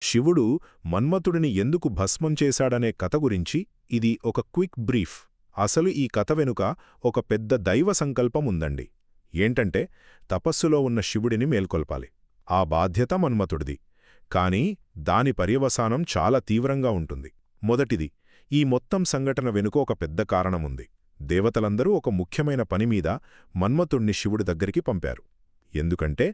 శివుడు మన్మథుడిని ఎందుకు భస్మం చేశాడనే కథ గురించి ఇది ఒక క్విక్ బ్రీఫ్. అసలు ఈ కథ వెనుక ఒక పెద్ద దైవ సంకల్పం ఉందండి. ఏంటంటే తపస్సులో ఉన్న శివుడిని మేల్కొల్పాలి. ఆ బాధ్యత మన్మథుడిది. కాని దాని పర్యవసానం చాలా తీవ్రంగా ఉంటుంది. మొదటిది, ఈ మొత్తం సంఘటన వెనుక ఒక పెద్ద కారణముంది. దేవతలందరూ ఒక ముఖ్యమైన పనిమీద మన్మథుణ్ణి శివుడి దగ్గరికి పంపారు. ఎందుకంటే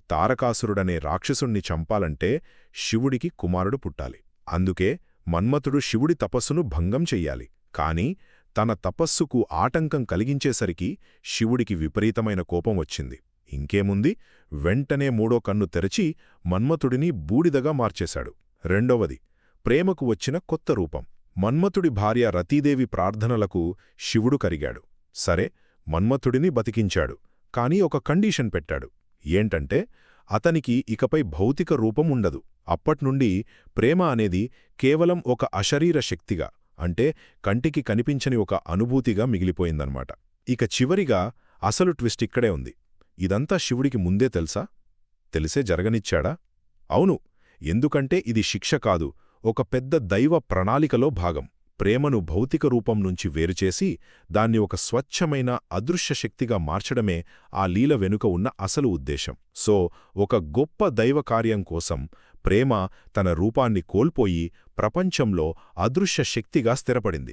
తారకాసురుడనే రాక్షసుణ్ణి చంపాలంటే శివుడికి కుమారుడు పుట్టాలి. అందుకే మన్మథుడు శివుడి తపస్సును భంగం చెయ్యాలి. కాని తన తపస్సుకు ఆటంకం కలిగించేసరికి శివుడికి విపరీతమైన కోపం వచ్చింది. ఇంకేముంది, వెంటనే మూడో కన్ను తెరచి మన్మథుడిని బూడిదగా మార్చేశాడు. రెండవది, ప్రేమకు వచ్చిన కొత్త రూపం. మన్మథుడి భార్య రతీదేవి ప్రార్థనలకు శివుడు కరిగాడు. సరే, మన్మథుడిని బతికించాడు. కాని ఒక కండీషన్ పెట్టాడు. ఏంటంటే అతనికి ఇకపై భౌతిక రూపం ఉండదు. అప్పట్నుండి ప్రేమ అనేది కేవలం ఒక అశరీర శక్తిగా, అంటే కంటికి కనిపించని ఒక అనుభూతిగా మిగిలిపోయిందన్నమాట. ఇక చివరిగా అసలు ట్విస్ట్ ఇక్కడే ఉంది. ఇదంతా శివుడికి ముందే తెలుసా? తెలిసే జరగనిచ్చాడా? అవును. ఎందుకంటే ఇది శిక్ష కాదు, ఒక పెద్ద దైవ ప్రణాళికలో భాగం. ప్రేమను భౌతిక రూపం నుంచి వేరుచేసి దాన్ని ఒక స్వచ్ఛమైన అదృశ్య శక్తిగా మార్చడమే ఆ లీల వెనుక ఉన్న అసలు ఉద్దేశం. సో, ఒక గొప్ప దైవ కార్యం కోసం ప్రేమ తన రూపాన్ని కోల్పోయి ప్రపంచంలో అదృశ్య శక్తిగా స్థిరపడింది.